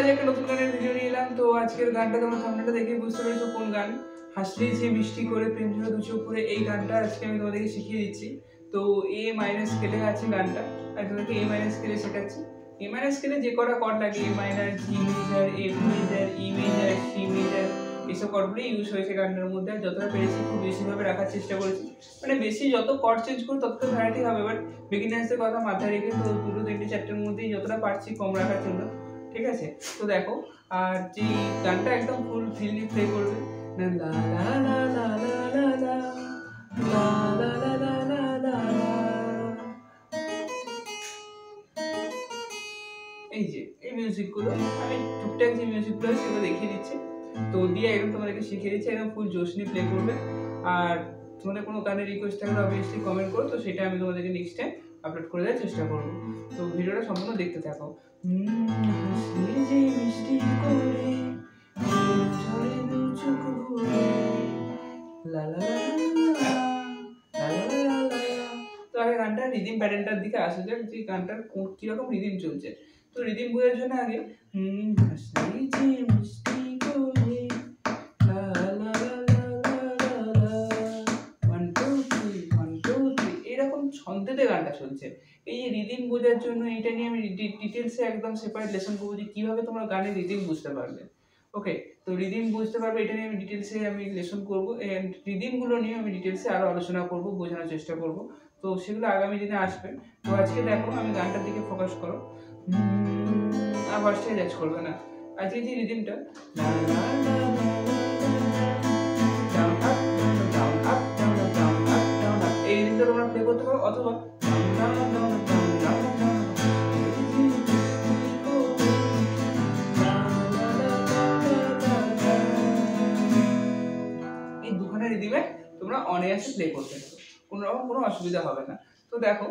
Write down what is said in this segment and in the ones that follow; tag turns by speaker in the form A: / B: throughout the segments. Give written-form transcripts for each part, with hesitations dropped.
A: আজ একটা নতুন গানের ভিডিও নিয়ে এলাম। তো আজকের গানটা তোমরা থাম্বনেলটা দেখেই বুঝতে পেরেছো কোন গান। হাসলেই যে মিষ্টি করে প্রেম ঝরে দু চোখ করে, এই গানটা আজকে আমি তোমাদেরকে শিখিয়ে দিচ্ছি। তো এ মাইনার স্কেলে আছে গানটা, আর তোমাদেরকে এ মাইনার স্কেলে শেখাচ্ছি। এ মাইনার স্কেলে যে কটা কর্ড লাগে, এ মাইনার, জি মেজার, এফ মেজার, ই মেজার, সি মেজার, এইসব কর্ডগুলোই ইউজ হয়েছে গানটার মধ্যে। আর যতটা পেরেছি খুব বেশিভাবে রাখার চেষ্টা করেছি। মানে বেশি যত কর্ড চেঞ্জ করো তত ভ্যারাইটি হবে, বাট বিগিনার্সদের কথা মাথায় রেখে তো দুটো তিনটে চারটের মধ্যেই যতটা পারছি কম রাখার জন্য, ঠিক আছে? তো দেখো, আর যে গানটা একদম ফুল ফিল নিয়ে প্লে করবে, লা লা লা লা লা লা লা লা লা লা লা লা লা লা। এই যে এই মিউজিকগুলো আমি টুকটাক যে মিউজিকগুলো সেগুলো দেখিয়ে দিচ্ছি। তো দিয়ে একদম তোমাদেরকে শিখিয়ে দিচ্ছি, একদম ফুল জোশ নিয়ে প্লে করবে। আর তোমাদের কোনো গানের রিকোয়েস্ট থাকলে অবভিয়াসলি কমেন্ট করো, তো সেটা আমি তোমাদেরকে নেক্সট টাইম আপলোড করে দেওয়ার চেষ্টা করবো। তো ভিডিওটা সম্পূর্ণ দেখতে থাকো। হাসলে যে মিষ্টি করে ঝরে দু চোখ ভরে, লা লা লা লা লা লা লা লা। তো আগে গানটার রিদিম প্যাটার্নটার দিকে আসা যাক, যে গানটার কিরকম রিদিম চলছে। তো রিদিম বোঝার জন্য আগে হাসলে যে মিষ্টি করে, লা লা লা লা লা লা, 1 2 3 1 2 3 এরকম ছন্দেতে গানটা চলছে। এই যে রিদিম বোঝার জন্য এটা নিয়ে আমি ডিটেলসে একদম সেপারেট লেসন করবো, যে কীভাবে তোমরা গানের রিদিম বুঝতে পারবে। ওকে, তো রিদিম বুঝতে পারবে এটা নিয়ে আমি ডিটেলসে লেসন করবো, এন্ড রিদিমগুলো নিয়ে আমি ডিটেলসে আরও আলোচনা করবো, বোঝানোর চেষ্টা করবো। তো সেগুলো আগামী দিনে আসবে। তো আজকে দেখো, আমি গানটার দিকে ফোকাস করো, আর ভার্সটাই ল্যাচ করবে না। আজকে যে রিদিমটা এই রিদিমটা তোমরা প্লে করতে পারো, অথবা এই দুখানা রিদিমে তোমরা অনায়াসে প্লে করতে পারো, কোনো রকম কোনো অসুবিধা হবে না। তো দেখো,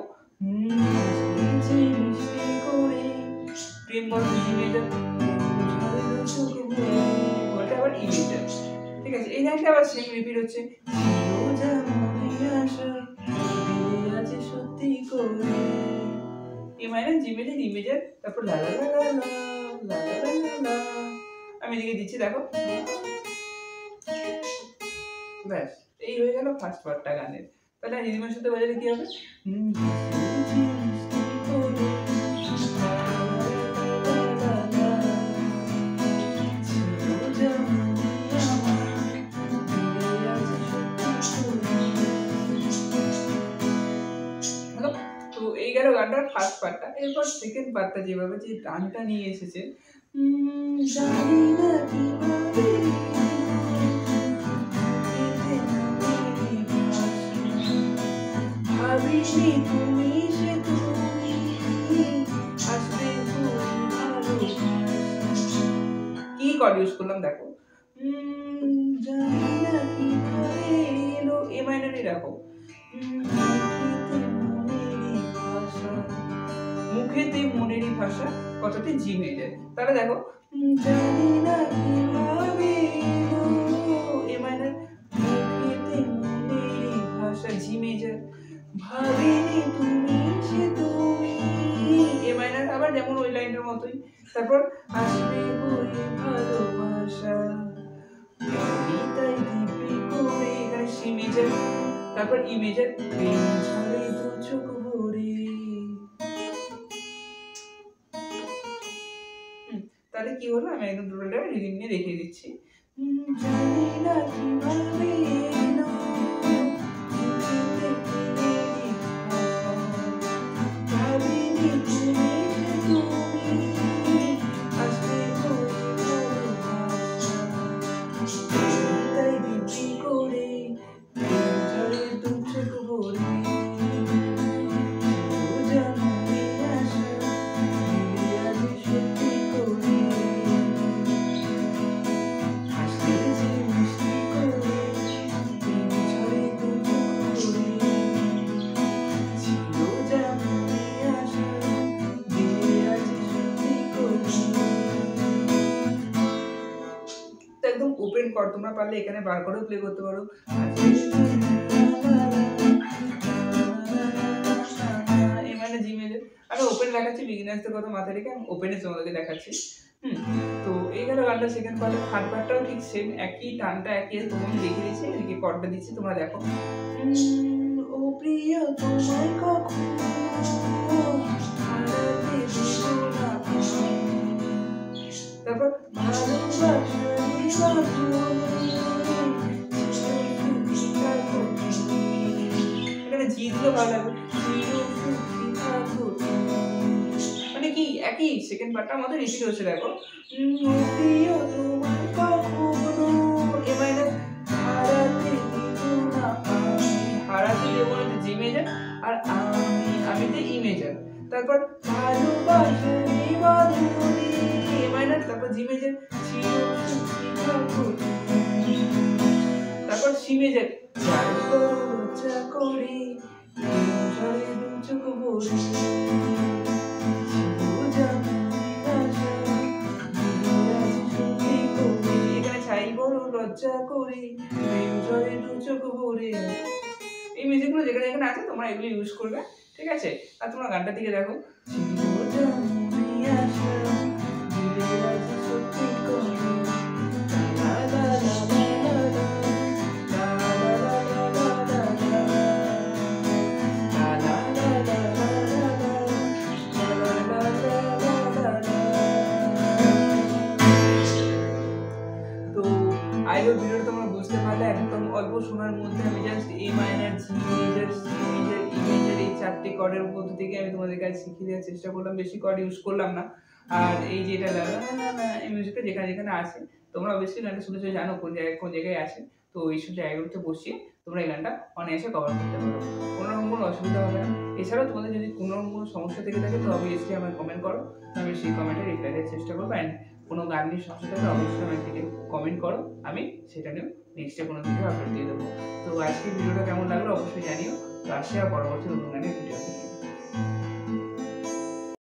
A: প্রেম বলো জি মেজার, ওটা আবার ই মেজার, ঠিক আছে? এই লাইনটা আবার সেম রিপিট হচ্ছে, এ মাইনার, জি মেজার, ই মেজার, তারপর লা লা লা লা লা লা লা লা লা। আমি এদিকে দিচ্ছি, দেখো, ব্যাস এই হয়ে গেল ফার্স্ট পার্টটা গানের। তাহলে রিদিমের সাথে বাজালে কি হবে? তো এই গেল গানটার ফার্স্ট পার্টটা। এরপর সেকেন্ড পার্টটা যেভাবে যে গানটা নিয়ে এসেছে, জানি না কিভাবে ভাবিনি তুমি সে তুমি আসবে কি কর্ড ইউজ করলাম দেখো, জানি না কিভাবে এলো, এ মাইনারে রাখো, মুখেতে মনেরই ভাষা, কথাতে জি মেজার। তাহলে দেখো, জানি না কিভাবে এলো, এ মাইনার, মুখেতে মনেরই ভাষা, জি মেজার, ভাবিনি তুমি সে তুমি, এ মাইনার, আবার যেমন ওই লাইনটার মতোই। তারপর আসবে বলে ভালোবাসা, তাই দিব্যি করে, এখানে সি মেজার, তারপর ই মেজার, প্রেম ঝরে দু চোখ ভরে। তাহলে কি হলো, আমি একদম টোটালটা রিদিম নিয়ে দেখিয়ে দিচ্ছি। জানি না কিভাবে এলো, ভাবিনি তুমি আসবে তাই দিব্যি করে, প্রেম ঝরে দু চোখ ভরে, একদম ওপেন কর, তোমরা পারলে এখানে বার করেও প্লে করতে পারো। এই মানে জি মেজার, আমি ওপেন দেখাচ্ছি, বিগিনার্সদের কথা মাথায় রেখে আমি ওপেনে তোমাদেরকে দেখাচ্ছি। তো এই গেল গানটা সেকেন্ড পার্ট। থার্ড পার্টটাও ঠিক সেম, একই টানটা একই আছে। তোমাকে লিখে দিয়েছি, এদিকে কর্ডটা দিচ্ছি, তোমরা দেখো। ও প্রিয় তোমায় কখনো হারাতে দিও না। তারপর ভালোবাসার এখানে জি দিলেও ভালো লাগবে। মানে কি একই সেকেন্ড পার্টটা আমাদের রিপিট হচ্ছে, দেখো। ও প্রিয় তোমায় কখনো এ মাইনার হারাতে দিও না। হারাতে দেব না, জি মেজর, আর আমিতে ই মেজর। তারপর ভালোবাসার বাঁধনে এ মাইনার, তারপর জি মেজর, তারপর সি মেজর, যার লজ্জা করে ঝরে দু চোখ ভরে, এখানে ছাই বড় লজ্জা করে ঝরে দু চোখ ভরে। এই মিউজিকগুলো যেখানে যেখানে আছে তোমরা এগুলো ইউজ করবে, ঠিক আছে? আর তোমরা গানটার দিকে দেখো। ভিডিওটা তোমরা বুঝতে পারলে, একদম অল্প সময়ের মধ্যে আমি just A minor, G major, C major, E major এই 4টি কর্ডের মধ্যে থেকে আমি তোমাদের কাছে শিখিয়ে দেওয়ার চেষ্টা করলাম, বেশি কর্ড ইউজ করলাম না। আর এই যেটা এই মিউজিকটা যেখানে যেখানে আছে তোমরা অবশ্যই গানটা শুনেছো, জানো কোন জায়গায় আছে। তো এইসব জায়গাগুলোতে বসিয়ে তোমরা এই গানটা অনায়াসে কভার করতে পারো, কোনো রকম কোনো অসুবিধা হবে না। এছাড়াও তোমাদের যদি কোনো রকম কোনো সমস্যা থেকে থাকে তো অবশ্যই আমায় কমেন্ট করো, আমি সেই কমেন্টে রিপ্লাই দেওয়ার চেষ্টা করবো। অ্যান্ড কোনো গান নিয়ে সমস্যা থাকলে অবশ্যই আমাকে কমেন্ট করো, আমি সেটা নিয়েও নেক্সটে কোনো ভিডিও আপলোড দিয়ে দেবো। তো আজকের ভিডিওটা কেমন লাগলো অবশ্যই জানিও। তো আসছি আর পরবর্তী নতুন গানের ভিডিও।